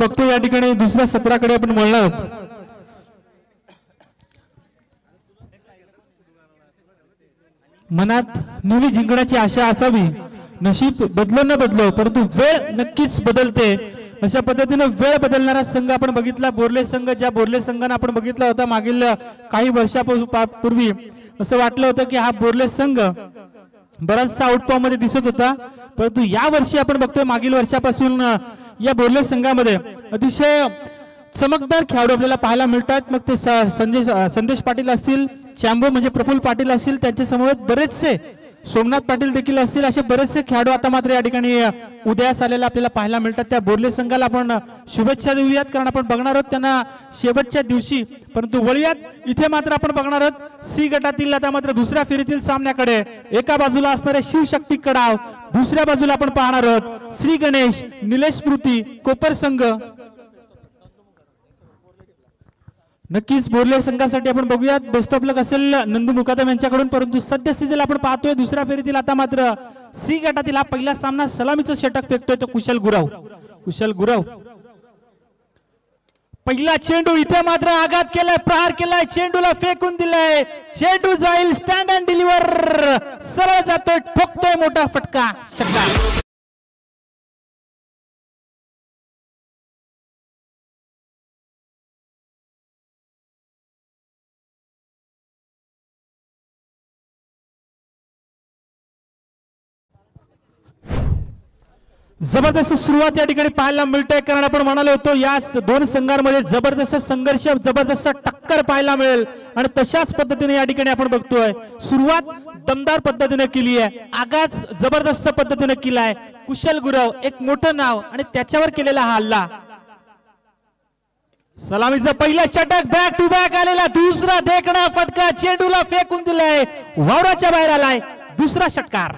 बघतो या ठिकाणी दुसऱ्या सत्राकडे आपण वळणार आहोत। मनात नेहमी जिंकण्याची आशा असावी, नशीब बदलो न बदलो परंतु वेळ नक्कीच बदलते। अशा पद्धतीने वेळ बदलणारा संघ आपण बघितला बोर्ले संघ, ज्या बोर्ले संघाने आपण बघितला होता मागील काही वर्षापूर्वी असं वाटलं होतं की हा बोर्ले संघ बराचसा आउटफॉर्म मध्ये दिसत होता, परंतु या वर्षी आपण बघतोय मागील वर्षापासून या बोर्ले संघामध्ये अतिशय चमकदार खेळाडू आपल्याला पाहायला मिळतात। मग ते संदेश पाटील असतील, चॅम्बो म्हणजे प्रफुल्ल पाटील असतील, त्यांच्या समोर बरेचसे सोमनाथ पाटील देखील असतील, असे बरेचसे खेळाडू आता मात्र या ठिकाणी उदयास आलेला आपल्याला पाहायला मिळतात। त्या बोर्ले संघाला आपण शुभेच्छा देऊयात, कारण आपण बघणार आहोत त्यांना शेवटच्या दिवशी। परंतु वळूयात इथे मात्र आपण बघणार आहोत सी गटातील आता मात्र दुसऱ्या फेरीतील सामन्याकडे। एका बाजूला असणारे शिवशक्ती कडाव, दुसऱ्या बाजूला आपण पाहणार आहोत श्री गणेश निलेश स्मृती कोपर संघ। नक्कीच बोर्ले संघासाठी आपण बघूयात बेस्ट ऑफ लक असेल नंदू मुकादम यांच्याकडून। परंतु सद्यस्थितीला आपण पाहतोय दुसऱ्या फेरीतील आता मात्र सी गटातील हा पहिला सामना सलामीचं षटक फेकतोय तो कुशल गुरव। पहिला चेंडू इथे मात्र आघात केलाय, प्रहार केलाय, चेंडूला फेकून दिलाय, चेंडू जाईल स्टँड अँड डिलिव्हर, सरळ जातोय, ठोकतोय मोठा फटका, षटकार। जबरदस्त सुरुवात या ठिकाणी पाहायला मिळते, कारण आपण म्हणालो होतो या दोन संघांमध्ये जबरदस्त संघर्ष, जबरदस्त टक्कर पाहायला मिळेल आणि तशाच पद्धतीने या ठिकाणी आपण बघतोय सुरुवात दमदार पद्धतीने केली आहे, आगाज जबरदस्त पद्धतीने केलाय कुशल गुरव, एक मोठं नाव आणि त्याच्यावर केलेला हा हल्ला। सलामीचा पहिला षटक बॅक टू बॅक आलेला, दुसरा देखणा फटका, चेंडूला फेकून दिलाय, वावराच्या बाहेर आलाय, दुसरा षटकार।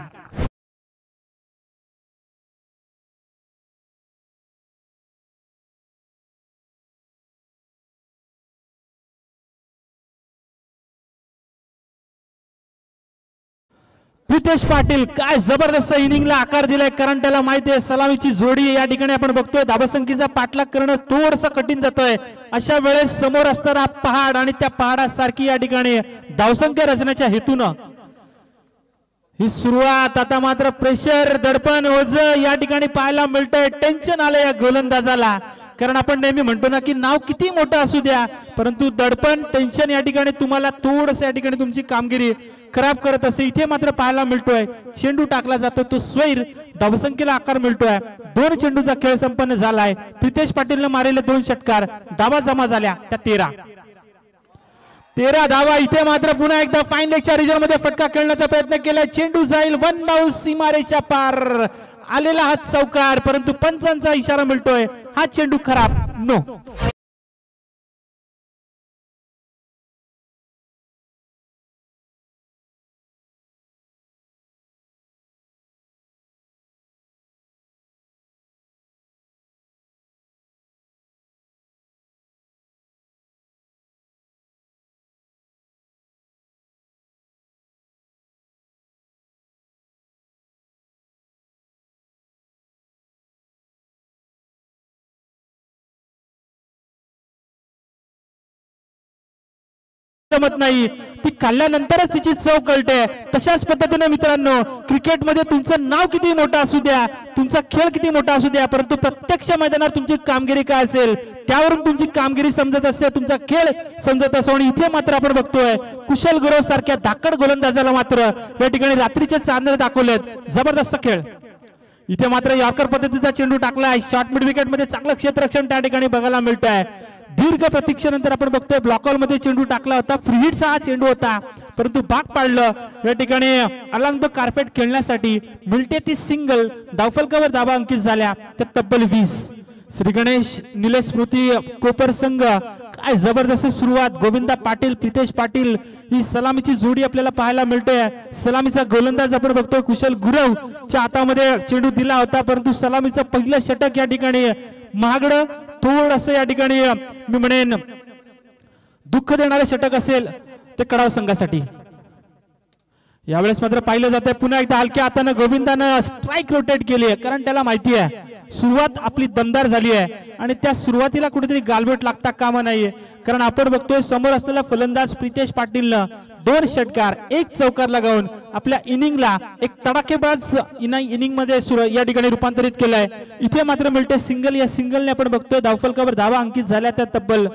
प्रितेश पाटील काय जबरदस्त इनिंगला आकार दिलाय, कारण त्याला माहिती आहे सलामीची जोडी या ठिकाणी आपण बघतोय धावसंख्येचा पाठलाग करणं थोडंसं कठीण जातोय। अशा वेळेस समोर असणारा पहाड आणि त्या पहाडासारखी या ठिकाणी धावसंख्या रचण्याच्या हेतून ही सुरुवात आता मात्र प्रेशर, दडपण, ओझ या ठिकाणी पाहायला मिळतंय, टेन्शन आलं या गोलंदाजाला। कारण आपण नेहमी म्हणतो ना की नाव किती मोठं असू द्या परंतु दडपण, टेन्शन या ठिकाणी तुम्हाला थोडंसं या ठिकाणी तुमची कामगिरी खराब करत असते। इथे मात्र पाहायला मिळतोय चेंडू टाकला जातो तो स्वैर, धावसंख्येला आकार मिळतोय, 2 चेंडूचा खेळ संपन्न झालाय। प्रितेश पाटीलने मारलेले 2 षटकार, धावा जमा झाल्या त्या 13 धावा। इथे मात्र पुन्हा एकदा फाईन लेगच्या रिजन मध्ये फटका खेळण्याचा प्रयत्न केलाय, चेंडू जाईल वन बाउंस, सीमारेषा पार आलेला हा चौकार, परंतु पंचांचा इशारा मिळतोय हा चेंडू खराब, नो। जमत नाही, ती खाल्ल्यानंतरच तिची चव कळते। तशाच पद्धतीने मित्रांनो क्रिकेटमध्ये तुमचं नाव किती मोठं असू द्या, तुमचा खेळ किती मोठा असू द्या, परंतु प्रत्यक्ष मैदानावर तुमची कामगिरी काय असेल त्यावरून तुमची कामगिरी समजत असते, तुमचा खेळ समजत असतो। आणि इथे मात्र आपण बघतोय कुशल गुरव सारख्या धाकड गोलंदाजाला मात्र या ठिकाणी रात्रीचे चांदणे दाखवलेत, जबरदस्त खेळ। इथे मात्र यॉर्कर पद्धतीचा चेंडू टाकलाय, शॉर्ट मिड विकेट मध्ये चांगलं क्षेत्ररक्षण त्या ठिकाणी बघायला मिळत आहे। दीर्घ प्रतीक्षेनंतर आपण बघतोय ब्लॉकआउट मध्ये चेंडू टाकला होता, फ्री हिटचा हा चेंडू होता परंतु भाग पाडलं या ठिकाणी अलॉंग द कार्पेट खेळण्यासाठी मिळते ती सिंगल, धावफलकावर धावा अंकित झाल्या त्या तब्बल 20। श्री गणेश निलेश स्मृती कोपर संघ, काय जबरदस्त सुरुवात, गोविंदा पाटील, प्रितेश पाटील ही सलामीची जोडी आपल्याला पाहायला मिळते। सलामीचा गोलंदाज आपण बघतोय कुशल गुरव च्या हातामध्ये चेंडू दिला होता, परंतु सलामीचं पहिलं षटक या ठिकाणी महागडं, थोडंसं या ठिकाणी मी म्हणेन दुःख देणारे षटक असेल ते कडाव संघासाठी। यावेळेस मात्र पाहिलं जाते पुन्हा एकदा हलक्या हाताने गोविंदानं स्ट्राइक रोटेट केली आहे, कारण त्याला माहिती आहे सुरुवात आपली दमदार झाली आहे आणि त्या सुरुवातीला कुठेतरी गालबोट लागता कामा नाहीये, कारण आपण बघतोय समोर असलेला फलंदाज प्रितेश पाटीलनं 2 षटकार 1 चौकार लगावून आपल्या इनिंगला एक तडाखेबाज इनिंग मध्ये या ठिकाणी रूपांतरित केलंय. इथे मात्र मिळते सिंगल. या सिंगलने आपण बघतोय धावफलकावर धावा अंकित झाल्या त्या तब्बल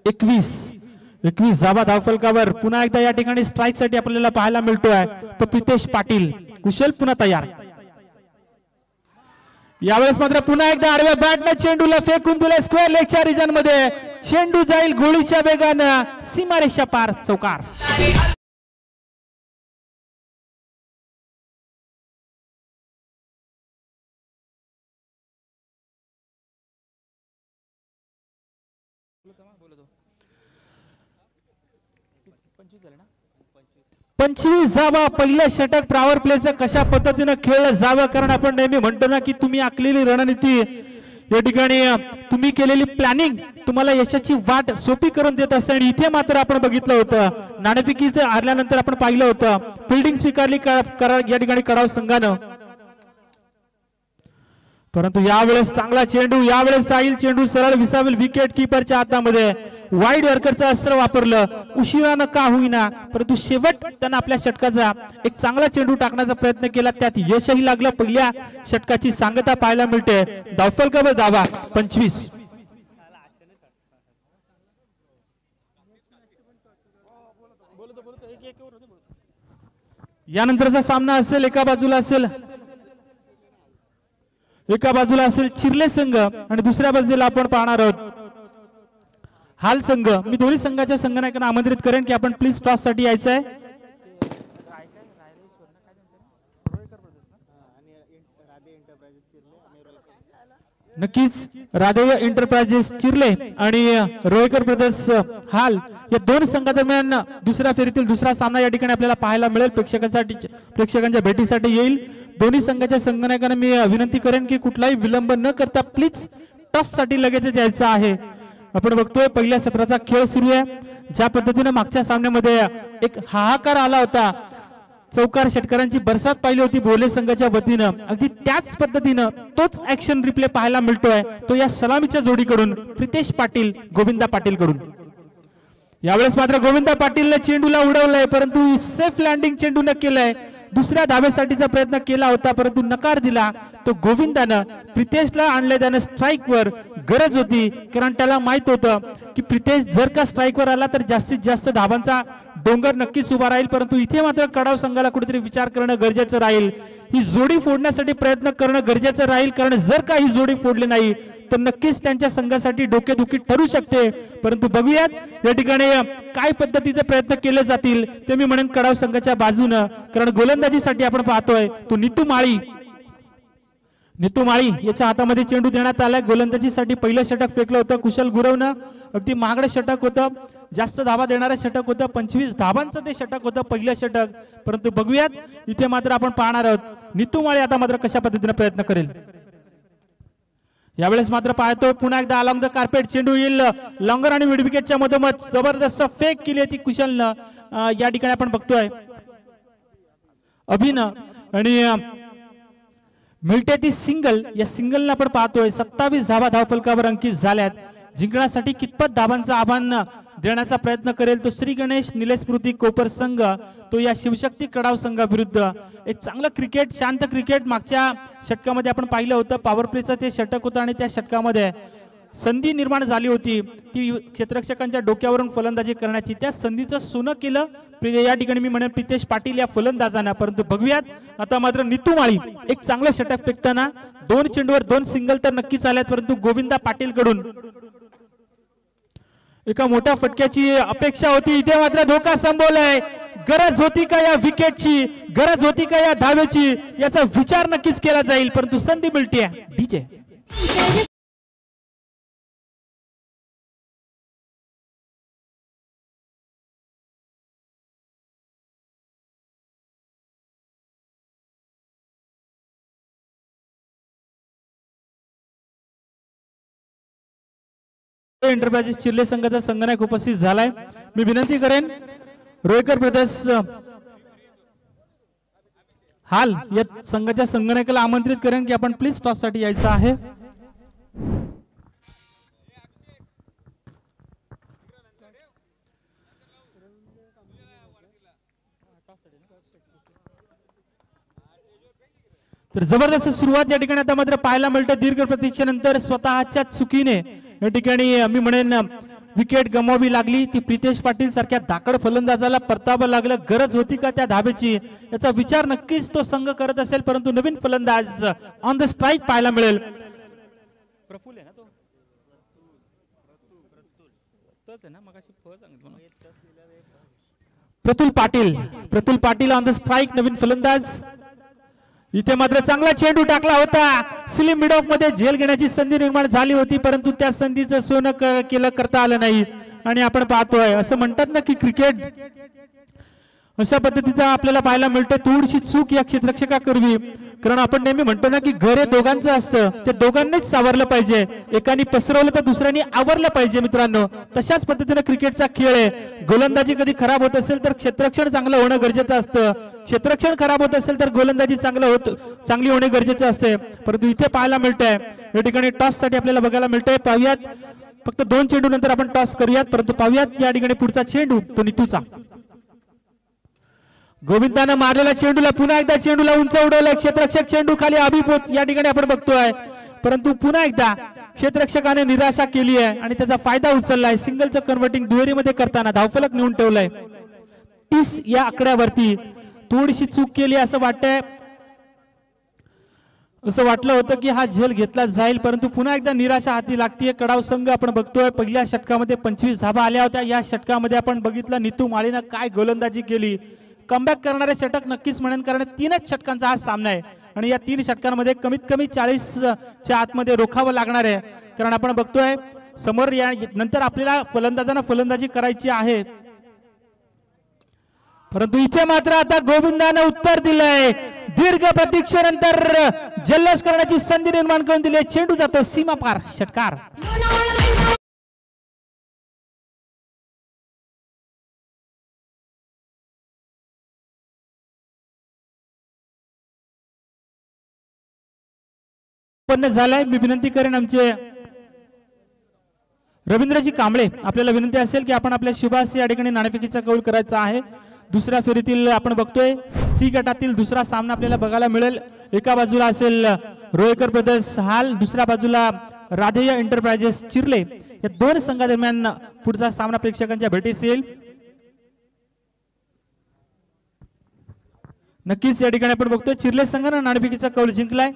21 धावा धावफलकावर. पुन्हा एकदा या ठिकाणी स्ट्राईक साठी आपल्याला पाहायला मिळतोय तो प्रितेश पाटील. कुशल पुन्हा तयार. यावेळेस मात्र पुन्हा एकदा आडव्या बॅटने चेंडूला फेकून दिले स्क्वेअर लेगच्या रिजन मध्ये. चेंडू जाईल गोळीच्या वेगानं सीमारेषा पार चौकार. पंचवीस धावा. पहिलं षटक पॉवर प्लेचं कशा पद्धतीने खेळलं जावं, कारण आपण नेहमी म्हणतो ना की तुम्ही आखलेली रणनीती या ठिकाणी तुम्ही केलेली प्लॅनिंग तुम्हाला यशाची वाट सोपी करून देत असते. आणि इथे मात्र आपण बघितलं होतं नाणेफेकीचं हारल्यानंतर आपण पाहिलं होतं फिल्डिंग स्वीकारली या ठिकाणी कडाव संघानं, परंतु यावेळेस चांगला चेंडू. यावेळेस जाईल चेंडू सरळ विसावेल विकेट किपरच्या हातामध्ये. वाईड यॉर्करचं अस्त्र वापरलं, उशिरानं का होईना, परंतु शेवट त्यांना आपल्या षटकाचा एक चांगला चेंडू टाकण्याचा प्रयत्न केला, त्यात यशही लागलं. पहिल्या षटकाची सांगता पाहायला मिळते. धावफलकावर धावा 25. यानंतरचा सामना असेल एका बाजूला असेल चिर्ले संघ आणि दुसऱ्या बाजूला आपण पाहणार आहोत हाल संघ. मी दोन्ही संघाच्या संघनायकांना आमंत्रित करेन की आपण प्लीज टॉस साठी यायचं आहे. नक्कीच राधेय एंटरप्राइजेस चिर्ले आणि रोयकर ब्रदर्स हाल या 2 संघादरम्यान दुसऱ्या फेरीतील दुसरा सामना या ठिकाणी आपल्याला पाहायला मिळेल. प्रेक्षकांच्या भेटीसाठी येईल. दोन्ही संघाच्या संघनायकांना मी विनंती करेन की कुठलाही विलंब न करता प्लीज टॉस साठी लगेच यायचं आहे. आपण बघतोय पहिल्या सत्राचा खेळ सुरू आहे. ज्या पद्धतीने मागच्या सामन्यामध्ये एक हाहाकार आला होता, चौकार षटकारांची बरसात पाहिली होती भोले संघाच्या वतीनं, अगदी त्याच पद्धतीनं तोच ऍक्शन रिप्ले पाहायला मिळतोय तो या सलामीच्या जोडीकडून प्रितेश पाटील गोविंदा पाटील कडून. यावेळेस मात्र गोविंदा पाटीलने चेंडूला उडवलंय, परंतु सेफ लँडिंग चेंडूने केलंय. दुसऱ्या धावेसाठीचा प्रयत्न केला होता परंतु नकार दिला तो गोविंदानं. प्रितेशला आणले त्याने स्ट्राईक वर. गरज होती, कारण त्याला माहित होतं की प्रितेश जर का स्ट्राईक वर आला तर जास्तीत जास्त धावांचा डोंगर नक्कीच उभा राहील. परंतु इथे मात्र कडाव संघाला कुठेतरी विचार करणं गरजेचं राहील. ही जोडी फोडण्यासाठी प्रयत्न करणं गरजेचं राहील, कारण जर का ही जोडी फोडली नाही तर नक्कीच त्यांच्या संघासाठी डोकेदुखी ठरू शकते. परंतु बघूयात या ठिकाणी काय पद्धतीचे प्रयत्न केले जातील ते मी म्हणेन कडाव संघाच्या बाजूनं, कारण गोलंदाजीसाठी आपण पाहतोय तो नीतू माळी याच्या हातामध्ये चेंडू देण्यात आलाय. गोलंदाजीसाठी पहिलं षटक फेकलं होतं कुशल गुरवनं. अगदी महागडं षटक होतं, जास्त धावा देणारं षटक होतं. 25 धावांचं ते षटक होतं पहिलं षटक. परंतु बघूयात इथे मात्र आपण पाहणार आहोत नीतू माळी आता मात्र कशा पद्धतीने प्रयत्न करेल. यावेळेस मात्र पाहतोय पुन्हा एकदा अलॉंग द कार्पेट चेंडू येईल लॉंगर आणि मिड विकेटच्या मधोमध. जबरदस्त फेक केली ती कुशलनं. या ठिकाणी आपण बघतोय अभिनव आणि मिळते ती सिंगल. या सिंगलला आपण पाहतोय 27 धावा धावफलकावर अंकित झाल्यात. जिंकण्यासाठी कितपत धावांचं आव्हान देण्याचा प्रयत्न करेल तो श्री गणेश निलेश स्मृती कोपर संघ, तो या शिवशक्ती कडाव संघाविरुद्ध. एक चांगलं क्रिकेट, शांत क्रिकेट मागच्या षटकामध्ये आपण पाहिलं होतं. पॉवर प्लेचं ते षटक होतं आणि त्या षटकामध्ये संधी निर्माण झाली होती ती क्षेत्ररक्षकांच्या डोक्यावरून फलंदाजी करण्याची. त्या संधीचं सोनं केलं या ठिकाणी मी म्हणेन प्रितेश पाटील या फलंदाजांना. परंतु बघूयात आता मात्र नीतू माळी एक चांगलं षटक फेकताना. 2 चेंडूवर 2 सिंगल तर नक्कीच आल्यात, परंतु गोविंदा पाटील कडून एका मोठ्या फटक्याची अपेक्षा होती. इथे मात्र धोका संभवलाय. गरज होती का या विकेटची, गरज होती का या धावेची, याचा विचार नक्कीच केला जाईल. परंतु संधी मिळते डीजे. एंटरप्राइजेस चिर्ले संघाचा संघनायक उपस्थित झालाय. मी विनंती करेन रोयकर ब्रदर्स हाल या संघाच्या संगणकाला आमंत्रित करेन की आपण प्लीज टॉस साठी यायचं आहे. तर जबरदस्त सुरुवात या ठिकाणी आता मात्र पाहायला मिळते. दीर्घ प्रतीक्षेनंतर स्वतःच्या चुकीने या ठिकाणी मी म्हणेन विकेट गमवावी लागली. ती प्रितेश पाटील सारख्या धाकड फलंदाजाला परतावं लागलं. गरज होती का त्या धाबेची याचा विचार नक्कीच तो संघ करत असेल, परंतु नवीन फलंदाज ऑन द स्ट्राईक पाहायला मिळेल. प्रफुल्ल आहे ना तो, Pratul Patil on the strike, नवीन फलंदाज. इथे मात्र चांगला चेंडू टाकला होता. स्लिम मिड ऑफ मध्ये झेल घेण्याची संधी निर्माण झाली होती, परंतु त्या संधीचं सोनं केलं करता आलं नाही. आणि आपण पाहतोय असं म्हणतात ना की क्रिकेट अशा पद्धतीचा आपल्याला पाहायला मिळतं. थोडीशी चूक या क्षेत्ररक्षका करवी, कारण आपण नेहमी म्हणतो ना की घर हे दोघांचं असतं, ते दोघांनीच सावरलं पाहिजे. एकाने पसरवलं तर दुसऱ्याने आवरलं पाहिजे. मित्रांनो, तशाच पद्धतीने क्रिकेटचा खेळ आहे. गोलंदाजी कधी खराब होत असेल तर क्षेत्ररक्षण चांगलं होणं गरजेचं असतं. क्षेत्ररक्षण खराब होत असेल तर गोलंदाजी चांगली होणे गरजेचं असते. परंतु इथे पाहायला मिळतंय या ठिकाणी टॉस साठी आपल्याला बघायला मिळतंय. पाहूयात, फक्त 2 चेंडू नंतर आपण टॉस करूयात, परंतु पाहूयात या ठिकाणी पुढचा चेंडू तो नितूचा. गोविंदानं मारलेला चेंडूला पुन्हा एकदा चेंडूला उंच उडवलंय. क्षेत्ररक्षक चेंडू खाली अभिपोच या ठिकाणी आपण बघतोय, परंतु पुन्हा एकदा क्षेत्ररक्षकाने निराशा केली आहे आणि त्याचा फायदा उचललाय. सिंगलचं कन्व्हर्टिंग दुहेरीमध्ये करताना धावफलक नेऊन ठेवलाय. 30 या आकड्यावरती थोडीशी चूक केली असं वाटतंय. असं वाटलं होतं की हा झेल घेतला जाईल, परंतु पुन्हा एकदा निराशा हाती लागतीये. कडाव संघ आपण बघतोय पहिल्या षटकामध्ये 25 धावा आल्या होत्या. या षटकामध्ये आपण बघितलं नीतू माळीनं काय गोलंदाजी केली. कमबॅक करणारे षटक नक्कीच म्हणेन, कारण 3च षटकांचा हा सामना आहे आणि या 3 षटकांमध्ये कमीत कमी 40च्या आतमध्ये रोखावं लागणार आहे. कारण आपण बघतोय समोर या नंतर आपल्याला फलंदाजांना फलंदाजी करायची आहे, परंतु इथे मात्र आता गोविंदानं उत्तर दिलंय. दीर्घ प्रतीक्षेनंतर जल्लोष करण्याची संधी निर्माण करून दिली. चेंडू जातो सीमा पार, षटकार. झालाय. मी विनंती करेन आमचे रवींद्रजी कांबळे, आपल्याला विनंती असेल की आपण आपल्या शुभास या ठिकाणी नाणेफेकीचा कौल करायचा आहे. दुसऱ्या फेरीतील आपण बघतोय सी गटातील दुसरा सामना आपल्याला बघायला मिळेल. एका बाजूला असेल रोयकर ब्रदर्स हाल, दुसऱ्या बाजूला राधेय एंटरप्राइजेस चिर्ले. या 2 संघादरम्यान पुढचा सामना प्रेक्षकांच्या भेटीस येईल. नक्कीच या ठिकाणी आपण बघतोय चिर्ले संघाने नाणेफेकीचा कौल जिंकलाय.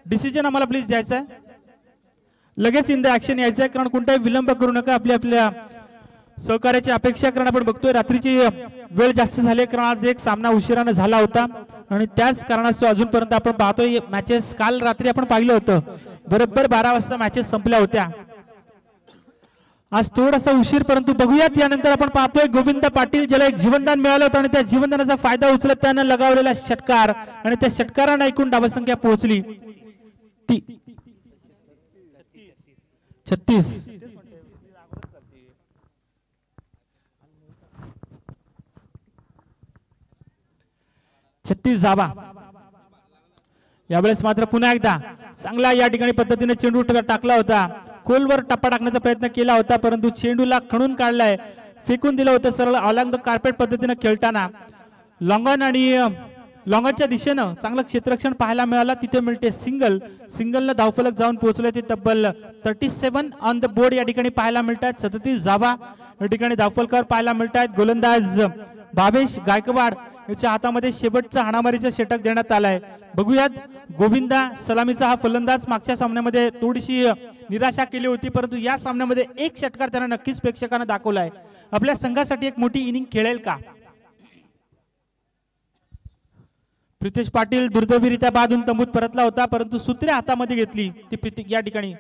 डिसिजन आम्हाला प्लीज द्यायचा आहे, लगेच इन द ऍक्शन यायचं आहे, कारण कोणताही विलंब करू नका. आपल्या सहकार्याची अपेक्षा, कारण आपण बघतोय रात्रीची वेळ जास्त झाली, कारण आज एक सामना उशिराने झाला होता आणि त्याच कारणास्तव अजूनपर्यंत आपण पाहतोय मॅचेस. काल रात्री आपण पाहिलं होतं बरोबर 12 वाजता मॅचेस संपल्या होत्या. आज थोडासा उशीर, परंतु बघूयात. यानंतर आपण पाहतोय गोविंद पाटील, ज्याला एक जीवनदान मिळालं होतं आणि त्या जीवनदानाचा फायदा उचलत त्यानं लगावलेला षटकार आणि त्या षटकारानं एकूण धावसंख्या पोहोचली 36. धावा. यावेळेस मात्र पुन्हा एकदा चांगला या ठिकाणी पद्धतीने चेंडू टाकला होता. खोलवर टप्पा टाकण्याचा प्रयत्न केला होता, परंतु चेंडूला खणून काढलाय, फेकून दिलं होतं सरळ अलॉंग द कार्पेट पद्धतीने खेळताना. लॉंगॉन आणि लॉंगॉनच्या दिशेनं चांगलं क्षेत्ररक्षण पाहायला मिळालं. तिथे मिळते सिंगलनं धावफलक जाऊन पोहोचले. ते तब्बल 37 ऑन द बोर्ड या ठिकाणी पाहायला मिळतात. 37 धावा या ठिकाणी धावफलकावर पाहायला मिळतात. गोलंदाज भावेश गायकवाड याच्या हातामध्ये शेवटचा हाणामारीचा षटक देण्यात आलाय. बघूयात, गोविंदा सलामीचा हा फलंदाज मागच्या सामन्यामध्ये थोडीशी निराशा केली होती, परंतु या सामन्यामध्ये एक षटकार त्यानं नक्कीच प्रेक्षकांना दाखवलाय. आपल्या संघासाठी एक मोठी इनिंग खेळेल का? प्रितेश पाटील दुर्दैवीरित्या बाधून तंबूत परतला होता, परंतु सूत्रे हातामध्ये घेतली ती या ठिकाणी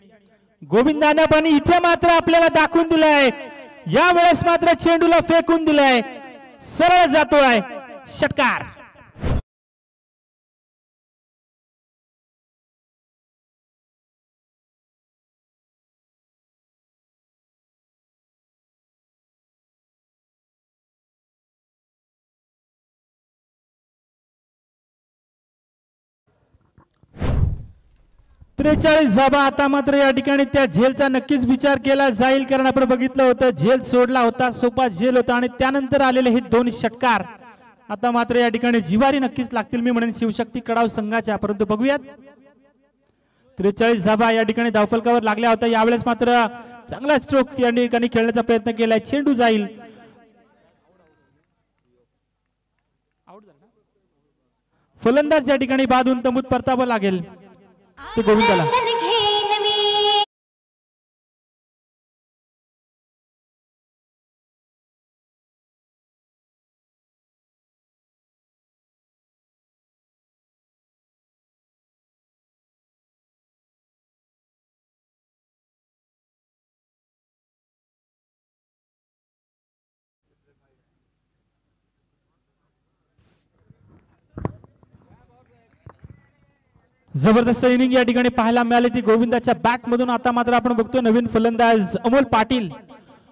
गोविंदानं. पण इथे मात्र आपल्याला दाखवून दिलाय, या वेळेस मात्र चेंडूला फेकून दिलाय, सरळ जातोय षटकार. 43 धाबा। आता मात्र या ठिकाणी त्या झेलचा नक्कीच विचार केला जाईल, कारण आपण बघितलं होतं झेल सोडला होता, सोपा झेल होता आणि त्यानंतर आलेले हे दोन षटकार आता मात्र या ठिकाणी जिवारी नक्कीच लागतील, मी म्हणेन शिवशक्ती कडाव संघाच्या। परंतु बघूयात 43 धाबा या ठिकाणी धावफलकावर लागल्या होत्या, यावेळेस मात्र चांगला स्ट्रोक या ठिकाणी खेळण्याचा प्रयत्न केलाय, चेंडू जाईल। फलंदाज या ठिकाणी बादून तंबूत परतावं लागेल ते गोविंदाला। जबरदस्त इनिंग या ठिकाणी पाहायला मिळाली ती गोविंदाच्या बॅट मधून। आता मात्र आपण बघतो नवीन फलंदाज अमोल पाटील।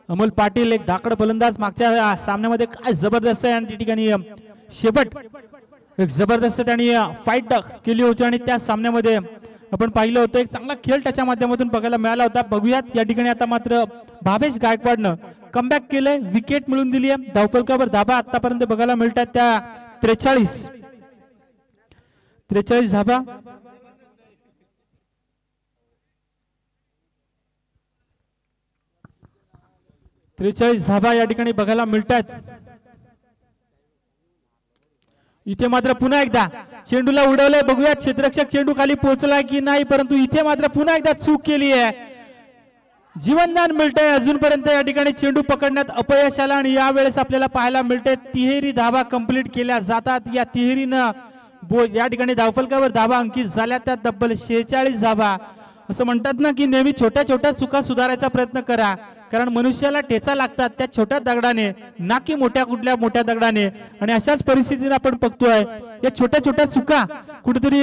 अमोल पाटील एक धाकड फलंदाज, मागच्या सामन्यामध्ये काय जबरदस्त आहे आणि त्या ठिकाणी शेवट एक जबरदस्त त्यांनी फाईट केली होती आणि त्या सामन्यामध्ये आपण पाहिलं होतं एक चांगला खेळ त्याच्या माध्यमातून बघायला मिळाला होता। बघूयात या ठिकाणी आता मात्र भावेश गायकवाडनं कमबॅक केलंय, विकेट मिळवून दिली आहे, धावफलकावर धाबा आतापर्यंत बघायला मिळतात त्या 43 धाबा। धाबा या ठिकाणी बघायला मिळतात। इथे मात्र पुन्हा एकदा चेंडूला उडवलंय, बघूया क्षेत्ररक्षक चेंडू खाली पोहोचलाय की नाही, परंतु इथे मात्र पुन्हा एकदा चूक केली आहे, जीवनदान मिळतंय। अजूनपर्यंत या ठिकाणी चेंडू पकडण्यात अपयश आला आणि यावेळेस आपल्याला पाहायला मिळते तिहेरी धाबा कंप्लीट केल्या जातात। या तिहेरीनं या ठिकाणी धावफलकावर धाबा अंकित झाल्या त्या तब्बल 46 धाबा। असं म्हणतात ना की नेहमी छोट्या छोट्या चुका सुधारायचा प्रयत्न करा, कारण मनुष्याला ठेचा लागतात त्या छोट्या दगडाने, ना की मोठ्या मोठ्या दगडाने। आणि अशाच परिस्थितीने आपण बघतोय या छोट्या छोट्या चुका कुठेतरी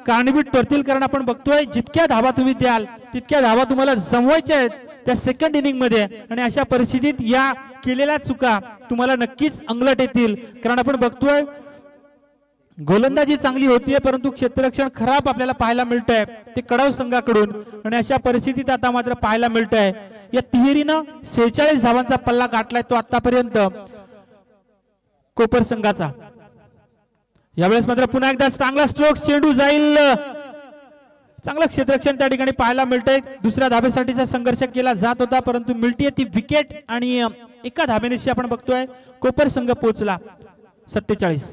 कारणीभूत ठरतील, कारण आपण बघतोय जितक्या धावा तुम्ही द्याल तितक्या धावा तुम्हाला जमवायच्या आहेत त्या सेकंड इनिंग मध्ये, आणि अशा परिस्थितीत या केलेल्या चुका तुम्हाला नक्कीच अंगलट येतील, कारण आपण बघतोय गोलंदाजी चांगली होतीये परंतु क्षेत्ररक्षण खराब आपल्याला पाहायला मिळतंय ते कडाव संघाकडून। आणि अशा परिस्थितीत आता मात्र पाहायला मिळतंय या तिहेरीनं 46 धावांचा पल्ला गाठलाय तो आतापर्यंत कोपर संघाचा। यावेळेस मात्र पुन्हा एकदा चांगला स्ट्रोक, चेंडू जाईल, चांगलं क्षेत्ररक्षण त्या ठिकाणी पाहायला मिळतंय। दुसऱ्या धाबेसाठीचा संघर्ष केला जात होता परंतु मिळतीये ती विकेट आणि एका धाबेनिशी आपण बघतोय कोपर संघ पोहोचला 47।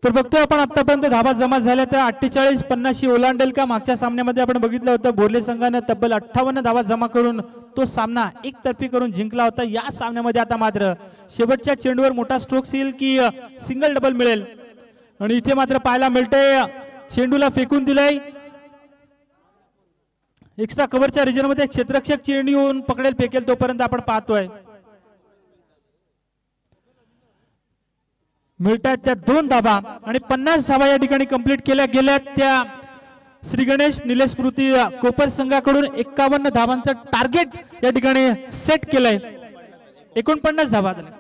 तर बघतोय आपण आतापर्यंत धाबा जमा झाल्या त्या 48-50 ओलांडेल का। मागच्या सामन्यामध्ये आपण बघितलं होतं बोर्ले संघानं तब्बल 58 धावा जमा करून तो सामना एकतर्फी करून जिंकला होता। या सामन्यामध्ये आता मात्र शेवटच्या चेंडूवर मोठा स्ट्रोक येईल की सिंगल डबल मिळेल, आणि इथे मात्र पाहायला मिळतंय चेंडूला फेकून दिलाय एक्स्ट्रा कव्हरच्या रिजन मध्ये, क्षेत्ररक्षक चेंडू येऊन पकडेल फेकेल तोपर्यंत आपण पाहतोय मिळतात त्या 2 धाबा आणि 50 धाबा या ठिकाणी कंप्लीट केल्या गेल्या त्या श्री गणेश निलेश स्मृती कोपर संघाकडून 51 धावांचं टार्गेट या ठिकाणी सेट केलंय। 49 धावा झाल्या,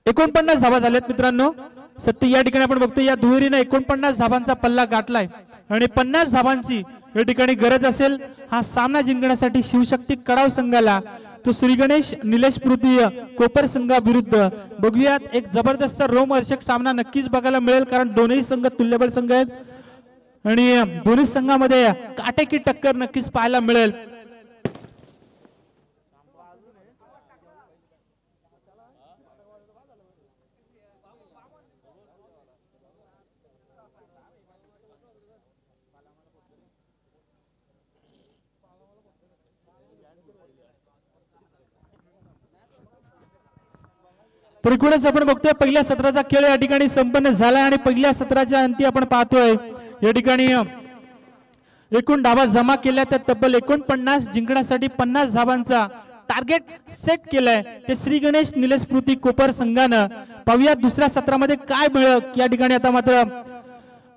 49 धावा झाल्यात मित्रांनो। सत्य या ठिकाणी आपण बघतो या दुहेरीने 49 धावांचा पल्ला गाठलाय आणि 50 धावांची या ठिकाणी गरज असेल हा सामना जिंकण्यासाठी शिवशक्ती कडाव संघाला, तो श्री गणेश निलेश स्मृती कोपर संघाविरुद्ध। बघूयात एक जबरदस्त रोमहर्षक सामना नक्कीच बघायला मिळेल, कारण दोन्ही संघ तुल्यबळ संघ आहेत आणि दोन्ही संघामध्ये काटेकी टक्कर नक्कीच पाहायला मिळेल। तर इकडेच आपण बघतोय पहिल्या सत्राचा खेळ या ठिकाणी संपन्न झाला आणि पहिल्या सत्राच्या अंती आपण पाहतोय या ठिकाणी एकूण धावा जमा केल्या त्या तब्बल 49 जिंकण्यासाठी 50 धावांचा टार्गेट सेट केलाय ते श्री गणेश निलेश स्फूर्ती कोपर संघानं. पाहूया दुसऱ्या सत्रामध्ये काय मिळेल या ठिकाणी. आता मात्र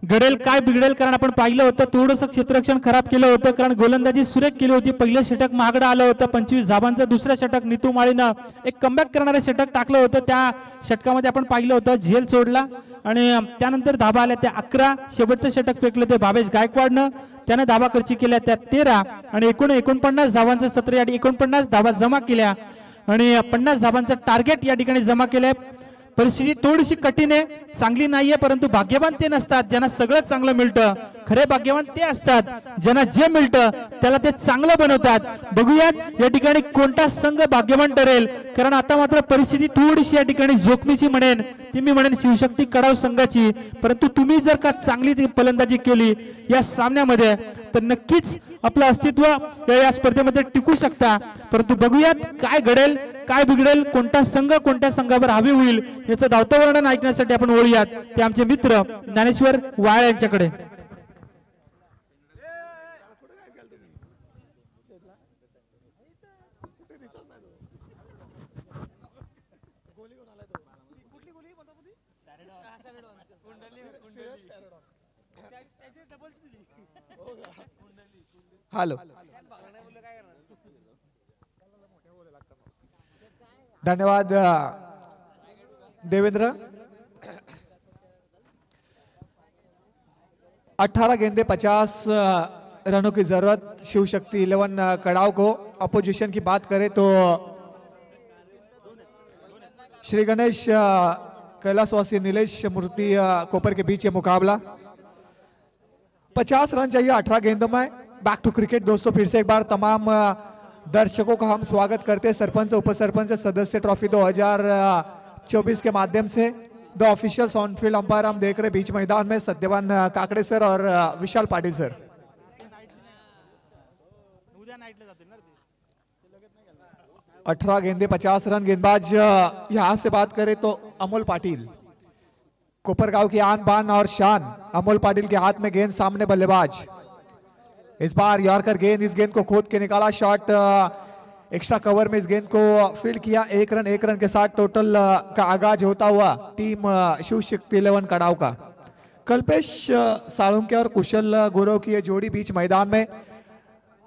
घडेल काय बिघडेल, कारण आपण पाहिलं होतं थोडंसं क्षेत्ररक्षण खराब केलं होतं, कारण गोलंदाजी सुरेख केली होती. पहिलं षटक महागडं आलं होतं 25 धावांचं, दुसरं षटक नीतू माळीनं एक कमबॅक करणारे षटक टाकलं होतं. त्या षटकामध्ये आपण पाहिलं होतं झेल सोडला आणि त्यानंतर धाबा आल्या त्या 11. शेवटचं षटक फेकलं ते भावेश गायकवाडनं, त्याने धाबा खर्ची केल्या त्या 13 आणि एकूण 49 धावांचं सत्र या 49 धावा जमा केल्या आणि 50 धावांचं टार्गेट या ठिकाणी जमा केलंय. परिस्थिती थोडीशी कठीण आहे, चांगली नाहीये, परंतु भाग्यवान ते नसतात ज्यांना सगळं चांगलं मिळतं. खरे भाग्यवान ते असतात ज्यांना जे मिळतं त्याला ते चांगलं बनवतात. बघूयात या ठिकाणी कोणता संघ भाग्यवान ठरेल, कारण आता मात्र परिस्थिती थोडीशी या ठिकाणी जोखमीची म्हणेन ती मी म्हणेन शिवशक्ती कडाव संघाची. परंतु तुम्ही जर का चांगली फलंदाजी केली या सामन्यामध्ये तर नक्कीच आपलं अस्तित्व या स्पर्धेमध्ये टिकू शकता. परंतु बघूयात काय घडेल काय बिघडेल, कोणता संघ कोणत्या संघावर हवी होईल याचं धावतं वर्णन ऐकण्यासाठी आपण वळूयात ते आमचे मित्र ज्ञानेश्वर वाळ यांच्याकडे. हॅलो, धन्यवाद देवेंद्र. 18 गेंदे 50 रनों की जरूरत शिव शक्ति 11 कड़ाव को. अपोजिशन की बात करें तो श्री गणेश कैलाशवासी नीलेश मूर्ति कोपर के बीच ये मुकाबला. 50 रन चाहिए 18 गेंदों में. बैक टू क्रिकेट दोस्तों, फिर से एक बार तमाम दर्शकों का हम स्वागत करते हैं सरपंच उप सरपंच सदस्य ट्रॉफी 2024 के माध्यम से. 2 ऑफिशियल्स ऑन फील्ड अंपायर हम देख रहे हैं बीच मैदान में, सत्यवान काकड़े सर और विशाल पाटिल सर. 18 गेंदे 50 रन. गेंदबाज यहां से बात करें तो अमोल पाटिल, कोपरगांव की आन बान और शान. अमोल पाटिल के हाथ में गेंद, सामने बल्लेबाज. इस बार यॉर्कर गेंद, इस गेंद को खोद के निकाला. शॉट एक्स्ट्रा कवर में इस गेंद को फील्ड किया. 1 रन के साथ टोटल का आगाज होता हुआ टीम शिव शक्ति 11 कड़ाव का. कल्पेश साळुंके और कुशल गुरव की ये जोड़ी बीच मैदान में.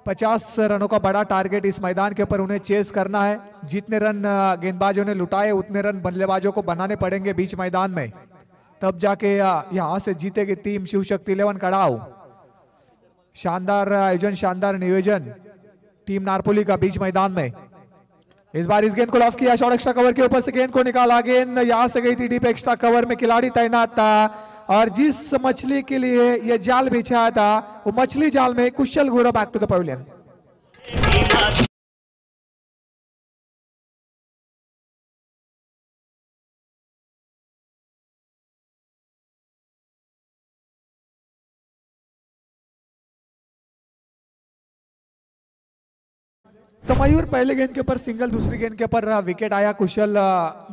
50 रनों का बड़ा टारगेट इस मैदान के ऊपर उन्हें चेस करना है. जितने रन गेंदबाजों ने लुटाए उतने रन बल्लेबाजों को बनाने पड़ेंगे बीच मैदान में, तब जाके यहां से जीतेगी टीम शिव शक्ति 11 कड़ाव. शानदार आयोजन, शानदार नियोजन टीम नारपोली का बीच मैदान में. इस बार इस गेंद को लॉफ किया. शॉट एक्स्ट्रा कवर के ऊपर से गेंद को निकाला. गेंद यहां से गई थी डीप. एक्स्ट्रा कवर में खिलाड़ी तैनात था और जिस मछली के लिए यह जाल बिछाया था वो मछली जाल में Kushal Gurav. Back to the pavilion. तो मयूर पहले गेंद के ऊपर सिंगल, दूसरी गेंद के ऊपर विकेट आया कुशल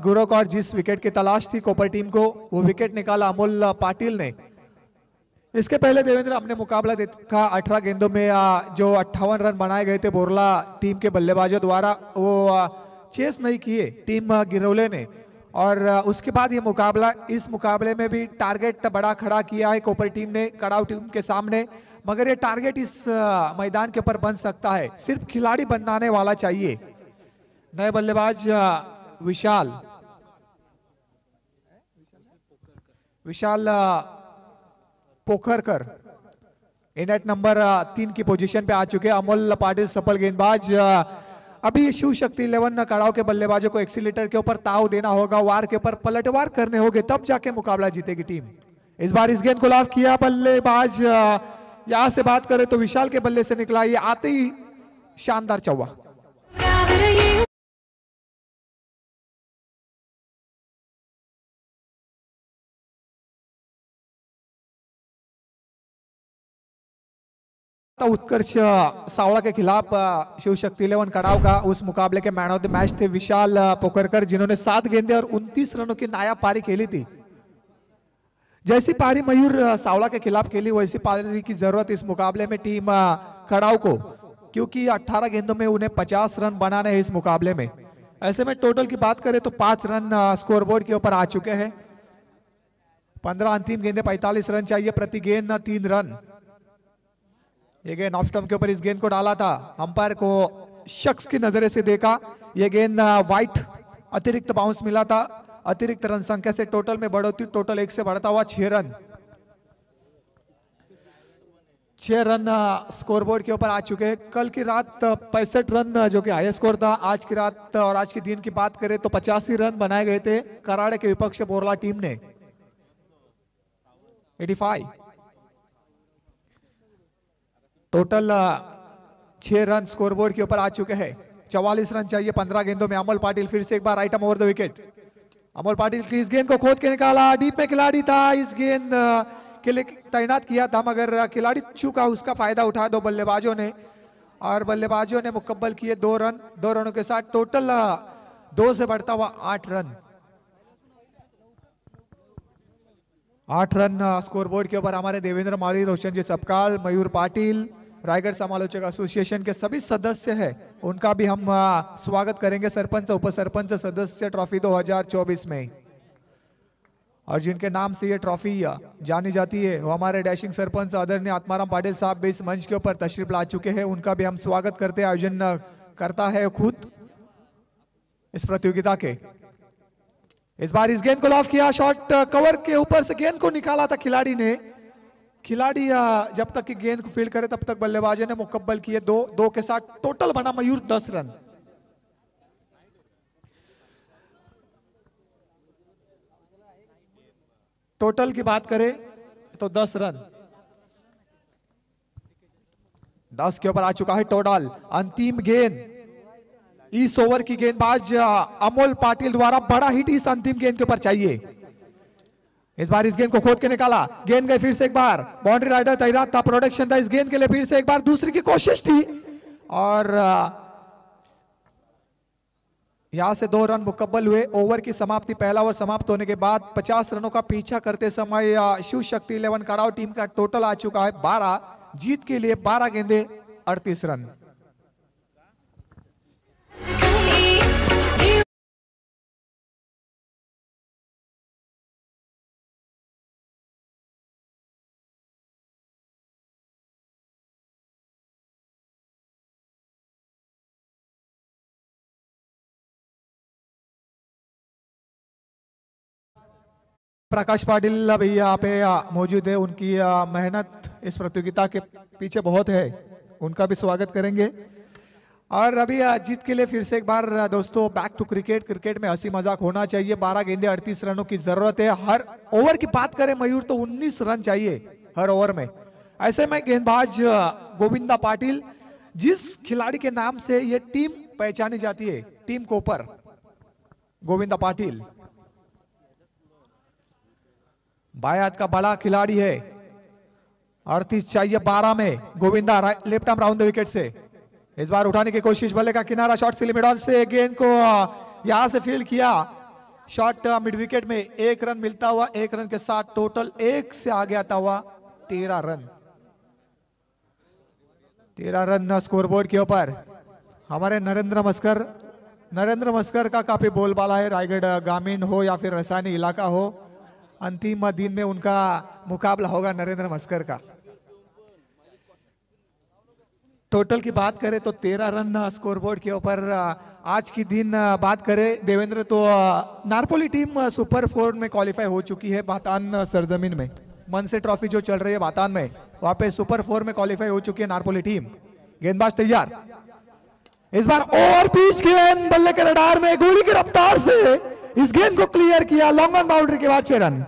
गुरव को, और जिस विकेट की तलाश थी कोपर टीम को वो विकेट निकाला अमोल पाटिल ने. इसके पहले देवेंद्र हमने मुकाबला देखा 18 गेंदों में जो 58 रन बनाए गए थे बोरला टीम के बल्लेबाजों द्वारा, वो चेस नहीं किए टीम गिरौले ने. और उसके बाद ये मुकाबला, इस मुकाबले में भी टारगेट बड़ा खड़ा किया है कोपर टीम ने कड़ाव टीम के सामने. मगर ये टारगेट इस मैदान के ऊपर बन सकता है, सिर्फ खिलाड़ी बनाने वाला चाहिए. नए बल्लेबाज विशाल पोखरकर नेट नंबर 3 की पोजीशन पे आ चुके हैं. अमोल पाटिल सफल गेंदबाज. अभी शिव शक्ति 11 कड़ाव के बल्लेबाजों को एक्सीलेटर के ऊपर ताव देना होगा, वार के ऊपर पलटवार करने होंगे, तब जाके मुकाबला जीतेगी टीम. इस बार इस गेंद को लॉफ किया. बल्लेबाज यहां से बात करें तो विशाल के बल्ले से निकला. ये आते ही शानदार चौवा. उत्कर्ष सावड़ा के खिलाफ शिव शक्ति 11 कड़ाव का उस मुकाबले के मैन ऑफ द मैच थे विशाल पोखरकर, जिन्होंने 7 गेंदे और 29 रनों की नायाब पारी खेली थी. जैसी पारी मयूर सावला के खिलाफ खेली वैसी पारी की जरूरत इस मुकाबले में टीम कड़ाव को, क्योंकि 18 गेंदों में उन्हें 50 रन बनाने हैं इस मुकाबले में। ऐसे में टोटल की बात करें तो 5 रन स्कोरबोर्ड के ऊपर आ चुके हैं। 15 अंतिम गेंदे 45 रन चाहिए, प्रति गेंद 3 रन। ये गेंद ऑफ स्टंप के ऊपर इस गेंद को डाला था, अंपायर को शख्स की नजरे से देखा, ये गेंद वाइट अतिरिक्त बाउंस मिला था। अतिरिक्त रन संख्या से टोटल में बढ़ोतरी, टोटल 1 से बढ़ता हुआ 6 रन। 6 रन स्कोरबोर्ड के ऊपर आ चुके हैं। कल की रात 65 रन जो कि हाईएस्ट स्कोर था। आज की रात और आज के दिन की बात करें तो 85 रन बनाए गए थे कराड़े के विपक्ष बोरला टीम ने। 85 टोटल 6 रन स्कोरबोर्ड के ऊपर आ चुके हैं। 44 रन चाहिए 15 गेंदों में। अमोल पाटिल फिर से एक बार right arm over the wicket. Amol Patil की इस गेंद को खोद के निकाला, डीप में खिलाड़ी था, इस गेंद के लिए तैनात किया था मगर खिलाड़ी चूका, उसका फायदा उठाया दो बल्लेबाजों ने और बल्लेबाजों ने मुकम्मल किए 2 रन। 2 रनों के साथ टोटल 2 से बढ़ता हुआ 8 रन। 8 रन स्कोरबोर्ड के ऊपर हमारे देवेंद्र माली, रोशन जी सबकाल, मयूर पाटिल, रायगढ़ समालोचक एसोसिएशन के सभी सदस्य हैं, उनका भी हम स्वागत करेंगे सरपंच उप सरपंच सदस्य ट्रॉफी 2024 में। और जिनके नाम से ये ट्रॉफी जानी जाती है वो हमारे डैशिंग सरपंच आदरणीय आत्माराम पाटिल साहब भी इस मंच के ऊपर तशरीफ ला चुके हैं, उनका भी हम स्वागत करते हैं। आयोजन करता है खुद इस प्रतियोगिता के। इस बार इस गेंद को लॉफ किया, शॉट कवर के ऊपर से गेंद को निकाला था खिलाड़ी ने। खिलाड़ी जब तक की गेंद को फील्ड करे तब तक बल्लेबाजों ने मुकम्मल किए 2 के साथ टोटल बना मयूर 10 रन। टोटल की बात करें तो 10 रन। 10 के ऊपर आ चुका है टोटल। अंतिम गेंद इस ओवर की गेंदबाज अमोल पाटिल द्वारा बड़ा हिट इस अंतिम गेंद के ऊपर चाहिए। इस बार इस गेंद को खोद के निकाला, गेंद गई फिर से एक बार, बाउंड्री राइडर तैनात था, प्रोडक्शन था इस गेंद के लिए, फिर से एक बार दूसरी की कोशिश थी और यहां से 2 रन मुकम्मल हुए। ओवर की समाप्ति, पहला ओवर समाप्त होने के बाद 50 रनों का पीछा करते समय शिव शक्ति 11 कड़ाव टीम का टोटल आ चुका है 12। जीत के लिए 12 गेंदे 38 रन। प्रकाश पाटिल भी यहाँ पे मौजूद है, उनकी मेहनत इस प्रतियोगिता के पीछे बहुत है, उनका भी स्वागत करेंगे। और अभी जीत के लिए फिर से एक बार दोस्तों बैक टू क्रिकेट। क्रिकेट में हंसी मजाक होना चाहिए। 12 गेंदे 38 रनों की जरूरत है। हर ओवर की बात करें मयूर तो 19 रन चाहिए हर ओवर में। ऐसे में गेंदबाज गोविंदा पाटिल, जिस खिलाड़ी के नाम से ये टीम पहचानी जाती है, टीम कोपर, गोविंदा पाटिल बाएं हाथ का बड़ा खिलाड़ी है। 38 चाहिए 12 में। Govinda left arm round the wicket से इस बार उठाने की कोशिश, बल्ले का किनारा, शॉट से लिमिट ऑन से गेंद को यहां से फील्ड किया। शॉट मिड विकेट में 1 रन मिलता हुआ, 1 रन के साथ टोटल 1 से आगे आता हुआ 13 रन। 13 रन स्कोरबोर्ड के ऊपर हमारे नरेंद्र मस्कर का काफी बोलबाला है, रायगढ़ ग्रामीण हो या फिर रसायनी इलाका हो, अंतिम दिन में उनका मुकाबला होगा नरेंद्र मस्कर का। टोटल की बात करें तो 13 रन स्कोरबोर्ड के ऊपर। आज की दिन बात करें देवेंद्र तो नारपोली टीम सुपर 4 में क्वालिफाई हो चुकी है बातान सरजमीन में। मनसे ट्रॉफी जो चल रही है बातान में, वहां पे सुपर 4 में क्वालिफाई हो चुकी है नारपोली टीम। गेंदबाज तैयार, इस बार ओवर पिच गेंद, बल्ले के रडार में गोली की रफ्तार से इस गेंद को क्लियर किया। लॉन्ग ऑन बाउंड्री के बाद 6 रन।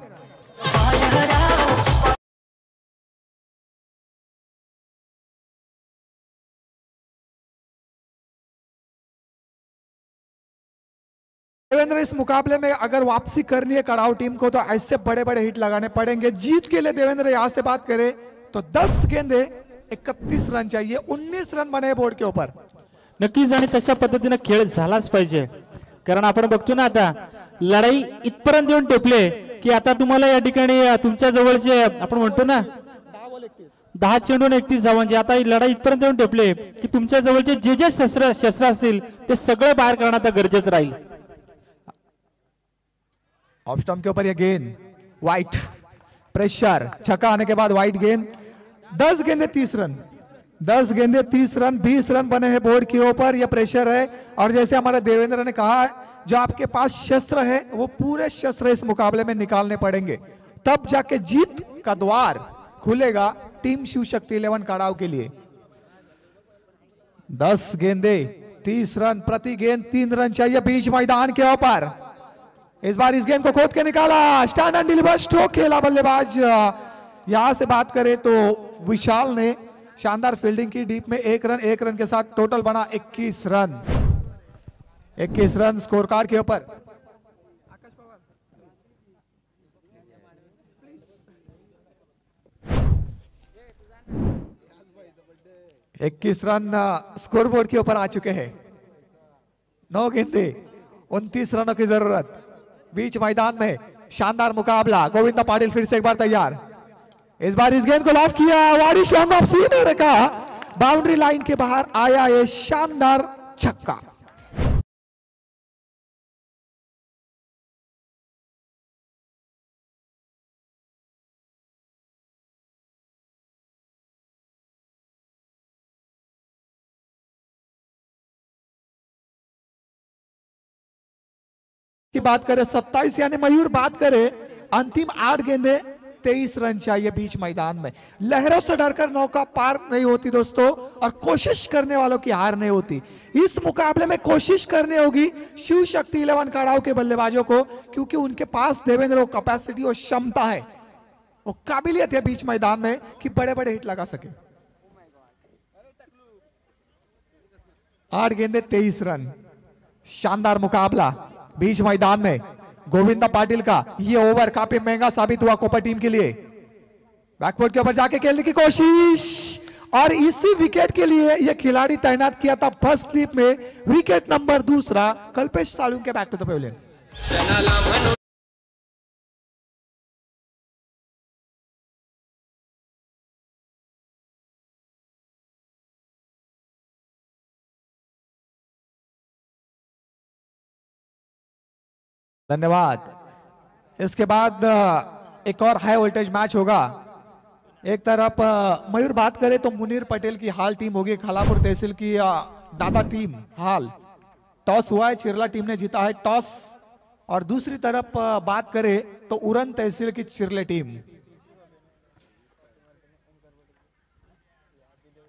देवेंद्र इस मुकाबले में अगर वापसी करनी है कड़ाव टीम को तो ऐसे बड़े बड़े हिट लगाने पड़ेंगे। जीत के लिए देवेंद्र यहां से बात करें तो 10 गेंदे 31 रन चाहिए, 19 रन बने बोर्ड के ऊपर। नक्कीच आणि तशा पद्धतीने खेळ झालाच पाहिजे, कारण आपण बघतो ना आता लढाई इथपर्यंत येऊन टेपले की आता तुम्हाला या ठिकाणी तुमच्या जवळचे आपण म्हणतो ना 10 चेंडून 31 धावांची आता ही लढाई इथपर्यंत येऊन टेपले की तुमच्या जवळचे जे जे शस्त्र असतील ते सगळे बाहेर करणं आता गरजेचं राहील. ऑफ स्टंप के ऊपर ये गेंद वाइट, प्रेशर, छक्का आने के बाद वाइट गेंद. 10 गेंदे 30 रन, 10 गेंदे 30 रन, 20 रन बने हैं बोर्ड के ऊपर. यह प्रेशर है और जैसे हमारे देवेंद्र ने कहा है, जो आपके पास शस्त्र है वो पूरे शस्त्र इस मुकाबले में निकालने पड़ेंगे, तब जाके जीत का द्वार खुलेगा टीम शिव शक्ति 11 कड़ाव के लिए. 10 गेंदे 30 रन, प्रति गेंद 3 रन चाहिए बीच मैदान के ऊपर. इस बार इस गेंद को खोद के निकाला, स्टैंड एंड डिलीवर स्ट्रोक खेला बल्लेबाज. यहां से बात करें तो विशाल ने शानदार फील्डिंग की डीप में 1 रन के साथ टोटल बना 21 रन. 21 रन स्कोर कार्ड के ऊपर. 21 रन स्कोरबोर्ड के ऊपर आ चुके हैं. 9 गेंदे 29 रनों की जरूरत. बीच मैदान में शानदार मुकाबला. गोविंदा पाटिल फिर से एक बार तैयार. इस बार इस गेंद को लॉफ किया, वारिश लॉन्ग ऑफ सीनियर का बाउंड्री लाइन के बाहर आया ये शानदार छक्का. की बात करें 27 यानी मयूर बात करें अंतिम 8 गेंदे 23 रन चाहिए बीच मैदान में. लहरों से डरकर नौका पार नहीं होती दोस्तों, और कोशिश करने वालों की हार नहीं होती. इस मुकाबले में कोशिश करनी होगी शिव शक्ति 11 कड़ाव के बल्लेबाजों को, क्योंकि उनके पास देवेंद्र वो कैपेसिटी और क्षमता है, वो काबिलियत है बीच मैदान में कि बड़े बड़े हिट लगा सके. 8 गेंदे 23 रन, शानदार मुकाबला बीच मैदान में. गोविंदा पाटिल का ये ओवर काफी महंगा साबित हुआ कोपर टीम के लिए. बैकवर्ड के ऊपर जाके खेलने की कोशिश, और इसी विकेट के लिए यह खिलाड़ी तैनात किया था फर्स्ट स्लिप में. विकेट नंबर 2 कल्पेश सालू के बैक टू द पेविलियन. धन्यवाद. इसके बाद एक और हाई वोल्टेज मैच होगा. एक तरफ मयूर बात करें तो मुनीर पटेल की हाल टीम होगी, खालापुर तहसील की दादा टीम. हाल टॉस हुआ है, चिरला टीम ने जीता है टॉस. और दूसरी तरफ बात करें तो उरन तहसील की चिरले टीम.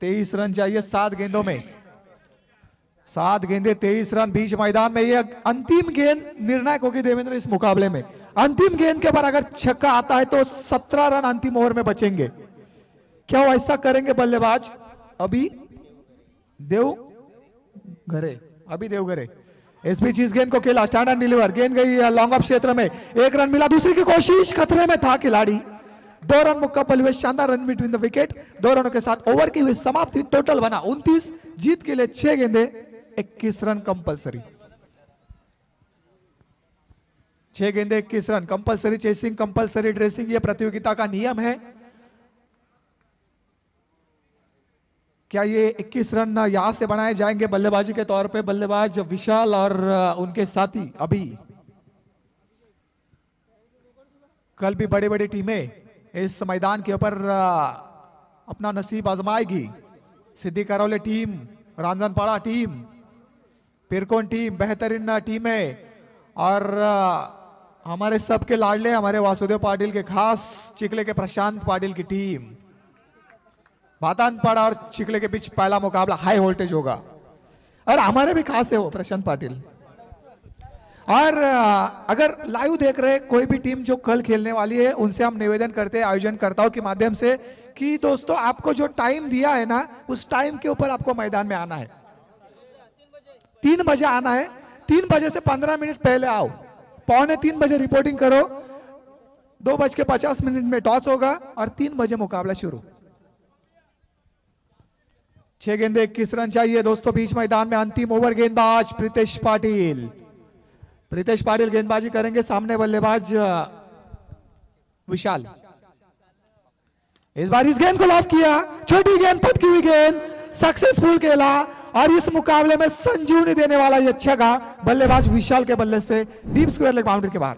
23 रन चाहिए 7 गेंदों में. 7 गेंदे 23 रन बीच मैदान में. यह अंतिम गेंद निर्णायक होगी देवेंद्र इस मुकाबले में. अंतिम गेंद के बाद अगर छक्का आता है तो 17 रन अंतिम ओवर में बचेंगे. क्या वो ऐसा करेंगे बल्लेबाज? अभी देवघरे इस बीच इस गेंद को खेला, स्टैंड एंड डिलीवर. गेंद गई लॉन्ग ऑफ क्षेत्र में, 1 रन मिला. दूसरी की कोशिश, खतरे में था खिलाड़ी. 2 रन मुक्का पल, शानदार रन बिटवीन द विकेट. 2 रनों के साथ ओवर की हुई समाप्ति. टोटल बना 29. जीत के लिए 6 गेंदे 21 रन कंपलसरी. 6 गेंदे 21 run compulsory chasing, compulsory dressing, यह प्रतियोगिता का नियम है. क्या ये 21 रन यहां से बनाए जाएंगे बल्लेबाजी के तौर पे? बल्लेबाज विशाल और उनके साथी अभी. कल भी बड़ी बड़ी टीमें इस मैदान के ऊपर अपना नसीब आजमाएगी. Siddhi Karauli team, Ranjanpada team, Pirkon team, बेहतरीन टीम है. और हमारे सबके लाडले हमारे वासुदेव पाटिल के खास चिखले के प्रशांत पाटिल की टीम. भातानपाड़ा और चिखले के बीच पहला मुकाबला हाई वोल्टेज होगा, और हमारे भी खास है वो प्रशांत पाटिल. और अगर लाइव देख रहे कोई भी टीम जो कल खेलने वाली है, उनसे हम निवेदन करते हैं आयोजनकर्ताओं के माध्यम से कि दोस्तों आपको जो टाइम दिया है ना, उस टाइम के ऊपर आपको मैदान में आना है. 3 बजे आना है. 3 बजे से 15 मिनट पहले आओ. 2:45 बजे रिपोर्टिंग करो. 2:50 में टॉस होगा और 3 बजे मुकाबला शुरू. 6 गेंदे 21 रन चाहिए दोस्तों बीच मैदान में. अंतिम ओवर गेंदबाज प्रीतेश पाटिल. प्रीतेश पाटिल गेंदबाजी करेंगे. सामने बल्लेबाज विशाल इस बार इस गेंद को लॉफ किया, छोटी गेंद पटकी हुई गेंद सक्सेसफुल खेला और इस मुकाबले में संजीवनी देने वाला ये अच्छा का बल्लेबाज विशाल के बल्ले से डीप स्क्वायर लेग बाउंड्री के बाहर।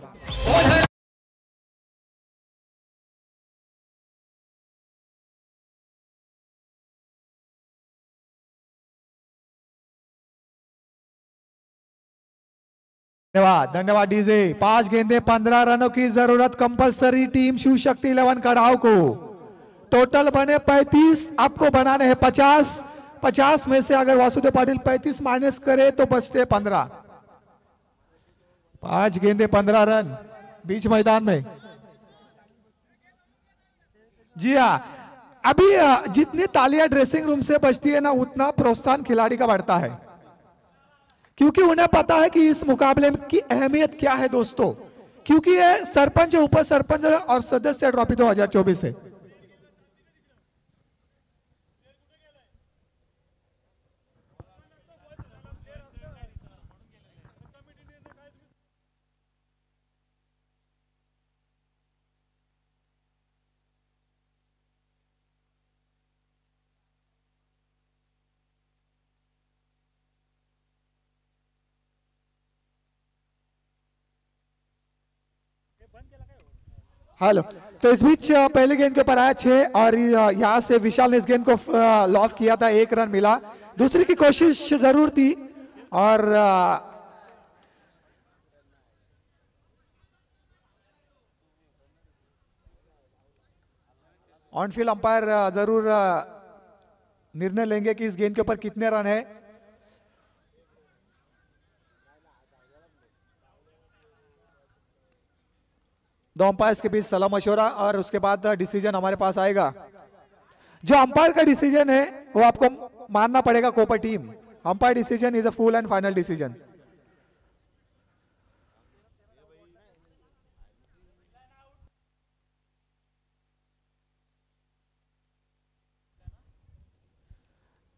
धन्यवाद धन्यवाद डीजे। 5 गेंदे 15 रनों की जरूरत कंपलसरी टीम शिव शक्ति 11 कड़ाव को। टोटल बने 35, आपको बनाने हैं 50। 50 में से अगर वासुदेव पाटिल 35 माइनस करे तो बचते 15। 5 गेंदे 15 रन बीच मैदान में। जी हाँ, अभी जितनी तालियां ड्रेसिंग रूम से बजती है ना, उतना प्रोत्साहन खिलाड़ी का बढ़ता है, क्योंकि उन्हें पता है कि इस मुकाबले की अहमियत क्या है दोस्तों। क्योंकि ये सरपंच, उप सरपंच और सदस्य ट्रॉफी 2024 है। हेलो, तो इस बीच पहले गेंद के ऊपर आया 6 और यहां से विशाल ने इस गेंद को लॉफ किया था, 1 रन मिला। दूसरी की कोशिश जरूर थी और ऑन फील्ड अंपायर जरूर निर्णय लेंगे कि इस गेंद के ऊपर कितने रन है। दो अंपायर्स के बीच सलाह मशवरा और उसके बाद डिसीजन हमारे पास आएगा। जो अंपायर का डिसीजन है वो आपको मानना पड़ेगा Kopar team. Umpire decision is a full and final decision.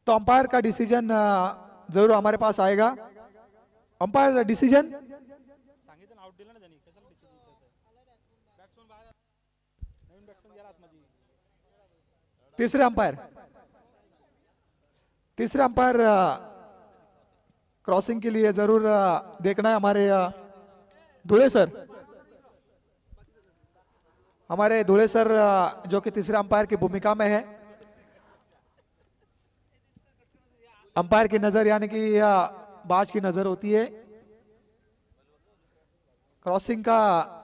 तो अंपायर का डिसीजन जरूर हमारे पास आएगा। अंपायर डिसीजन तीसरे अंपायर क्रॉसिंग के लिए जरूर देखना है। हमारे धुले सर जो कि तीसरे अंपायर की भूमिका में है। अंपायर की नजर यानी कि बाज की नजर होती है। क्रॉसिंग का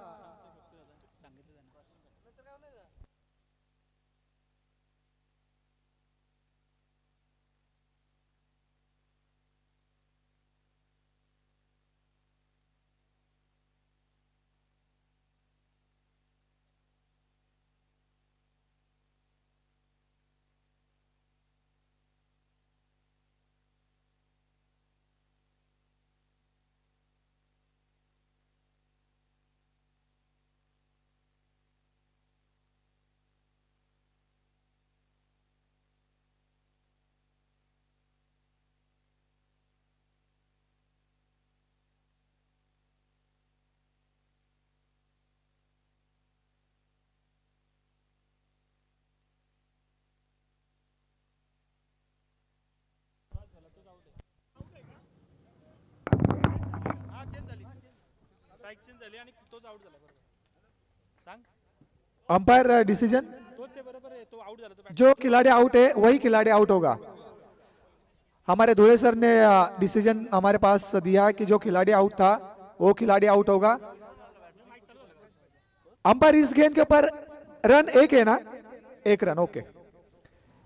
अंपायर डिसीजन जो खिलाड़ी आउट है वही खिलाड़ी आउट होगा। हमारे धुले सर ने डिसीजन हमारे पास दिया कि जो खिलाड़ी आउट था वो खिलाड़ी आउट होगा। अंपायर इस गेंद के ऊपर रन 1 है ना? 1 रन, ओके,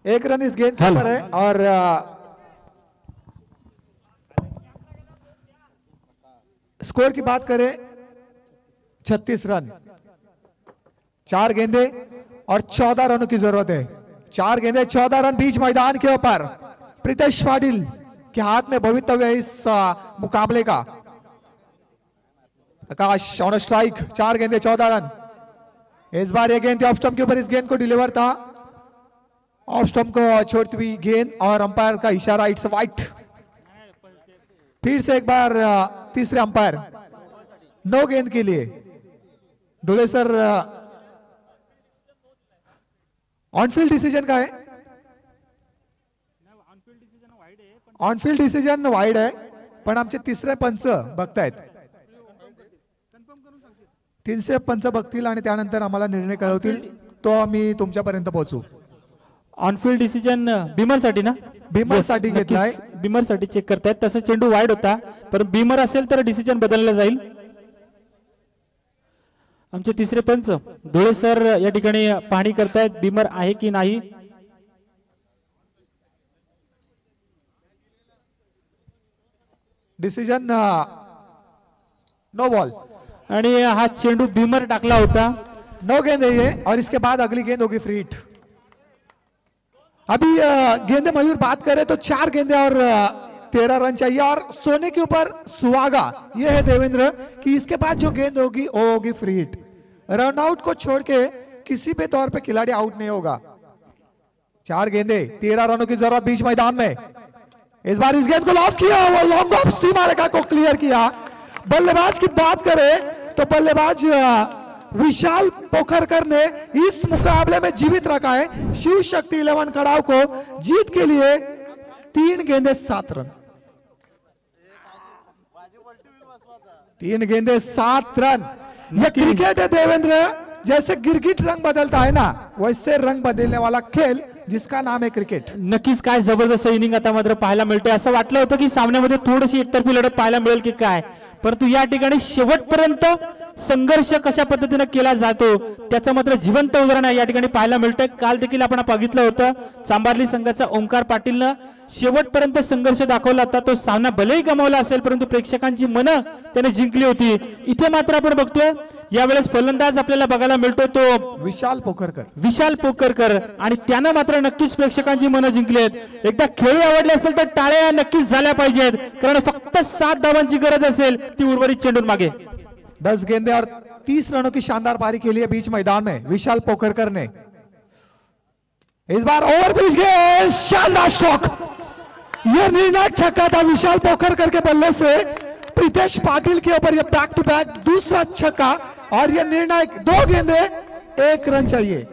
1 रन इस गेंद के ऊपर है। और स्कोर की बात करें 36 रन, 4 गेंदे और 14 रनों की जरूरत है। 4 गेंदे 14 रन बीच मैदान के ऊपर। प्रीतेश पाटिल के हाथ में भवितव्य है इस मुकाबले का। आकाश ऑन स्ट्राइक, 4 गेंदे 14 रन। इस बार ये गेंद ऑफ स्टंप के ऊपर इस गेंद को डिलीवर था, ऑफ स्टंप को छोड़ती हुई गेंद और अंपायर का इशारा इट्स वाइट। फिर से एक बार तीसरे अंपायर 9 गेंद के लिए धुले सर ऑनफिल्ड डिसिजन काय ऑनफिल्ड डिसिजन वाईड आहे पण आमचे तिसरे पंच बघतायत 300 पंच बघतील आणि त्यानंतर आम्हाला निर्णय कळवतील तो आम्ही तुमच्यापर्यंत पोहोचू ऑनफिल्ड डिसिजन बिमर साठी ना बिमर साठी घेतलाय बिमर साठी चेक करतायत तसं चेंडू वाईड होता पण बिमर असेल तर डिसिजन बदलला जाईल आमचे तिसरे पंच धुळे सर या ठिकाणी पाहणी करतायत बिमर आहे की नाही डिसीजन नो बॉल आणि हा चेंडू बिमर टाकला होता नो गेंद है ये और इसके बाद अगली गेंद होगी फ्री हिट अभी गेंदे मयूर बात करें तो 4 गेंदे और 13 रन चाहिए और सोने के ऊपर सुहागा ये है देवेंद्र कि इसके बाद जो गेंद होगी वो होगी फ्री हिट रन आउट को छोड़ के किसी भी तौर पे खिलाड़ी आउट नहीं होगा 4 गेंदे 13 रनों की जरूरत बीच मैदान में इस बार इस गेंद को लॉफ किया वो लॉन्ग ऑफ सीमा रेखा को क्लियर किया बल्लेबाज की बात करें तो बल्लेबाज विशाल पोखरकर ने इस मुकाबले में जीवित रखा है शिव शक्ति 11 कड़ाव को जीत के लिए 3 गेंदे 7 रन 3 गेंदे 7 रन यह क्रिकेट है देवेंद्र जैसे गिरगिट रंग बदलता है ना वैसे रंग बदलने वाला खेल जिसका नाम आहे क्रिकेट नक्कीच काय जबरदस्त इनिंग आता मात्र पाहायला मिळते असं वाटलं होतं की सामन्यामध्ये थोडीशी एकतर्फी लढत पाहायला मिळेल की काय परंतु या ठिकाणी शेवटपर्यंत संघर्ष कशा पद्धतीने केला जातो त्याचं मात्र जिवंत उदाहरण या ठिकाणी पाहायला मिळतंय काल देखील आपण बघितलं होतं चांबार्ली संघाचा ओंकार पाटीलनं शेवटपर्यंत संघर्ष दाखवला होता तो सामना भलेही गमावला असेल परंतु प्रेक्षकांची मनं त्याने जिंकली होती इथे मात्र आपण बघतोय यावेळेस फलंदाज आपल्याला बघायला मिळतो तो विशाल पोखरकर आणि त्यानं मात्र नक्कीच प्रेक्षकांची मनं जिंकली आहेत एकदा खेळ आवडले असेल तर टाळ्या नक्कीच झाल्या पाहिजेत कारण फक्त 7 धावांची गरज असेल ती उर्वरित चेंडून मागे 10 गेंदे और 30 रनों की शानदार पारी के लिए बीच मैदान में विशाल पोखरकर ने इस बार ओवर पिच गए शानदार स्ट्रोक यह निर्णायक छक्का था विशाल पोखरकर के बल्ले से प्रीतेश पाटिल के ऊपर यह बैक टू बैक दूसरा छक्का और यह निर्णायक 2 गेंदे 1 रन चाहिए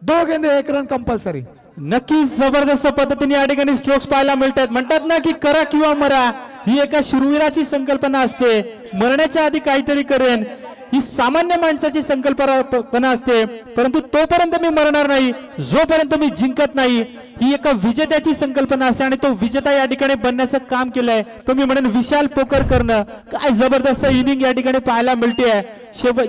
2 गेंदे 1 रन कंपल्सरी नक्कीच जबरदस्त पद्धतीने या ठिकाणी स्ट्रोक्स पाहायला मिळतात म्हणतात ना की करा किंवा मरा ही एका शूरवीराची संकल्पना असते मरण्याच्या आधी काहीतरी करेन ही सामान्य माणसाची संकल्पना असते परंतु तोपर्यंत मी मरणार नाही जोपर्यंत मी जिंकत नाही ही एका विजेत्याची संकल्पना असते आणि तो विजेता या ठिकाणी बनण्याचं काम केलंय तो मी म्हणेन विशाल पोखरकरनं काय जबरदस्त इनिंग या ठिकाणी पाहायला मिळते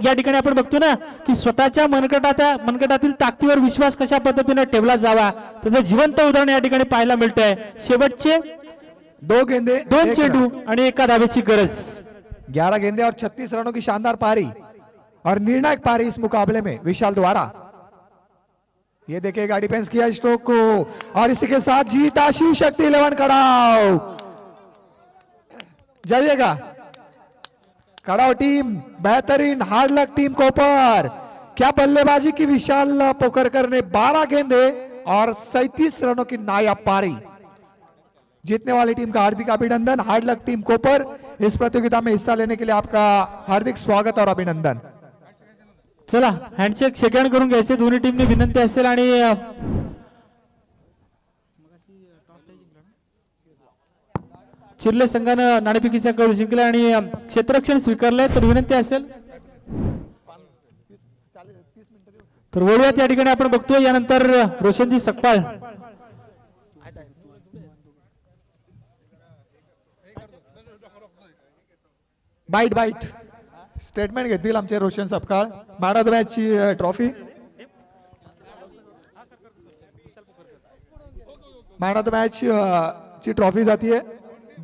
या ठिकाणी आपण बघतो ना की स्वतःच्या मनगटातील ताकदीवर विश्वास कशा पद्धतीने ठेवला जावा त्याचं जिवंत उदाहरण या ठिकाणी पाहायला मिळतंय शेवटचे 2 गेंदे 2 चेंडू आणि 1 धावेची गरज 11 गेंदे और 36 रनों की शानदार पारी और निर्णायक पारी इस मुकाबले में विशाल द्वारा ये देखिए गाड़ी पेंस किया स्ट्रोक को और इसी के साथ जीता शिव शक्ति 11 कड़ाव जाइएगा कड़ाव टीम बेहतरीन हार्ड लक टीम कोपर क्या बल्लेबाजी की विशाल पोखरकर ने 12 गेंदे और 37 रनों की नायाब पारी जीतने वाली टीम का हार्दिक अभिनंदन हार्ड लक टीम कोपर इस प्रतियोगिता में हिस्सा लेने के लिए आपका हार्दिक स्वागत और अभिनंदन चला हँडशेक सेकंड करून घ्यायचे दोन्ही टीमने विनंती असेल आणि चिर्ले संघानं नाणेफेकीचा कळ जिंकला आणि क्षेत्ररक्षण स्वीकारलंय तर विनंती असेल तर वळूयात या ठिकाणी आपण बघतोय यानंतर रोशनजी सकपाळ बाईट स्टेटमेंट घेतील आमचे Roshan Sapkal man of the match ची trophy man of the match ची ट्रॉफी जातीये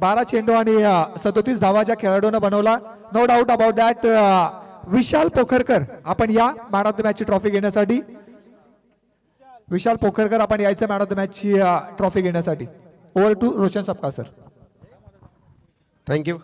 12 चेंडू आणि 37 धावाच्या खेळाडूंना बनवला no doubt about that Vishal Pokharkar आपण या मॅन ऑफ द मॅच ची ट्रॉफी घेण्यासाठी विशाल पोखरकर आपण यायचं मॅन ऑफ द मॅच ची ट्रॉफी घेण्यासाठी over to Roshan Sapkal sir thank you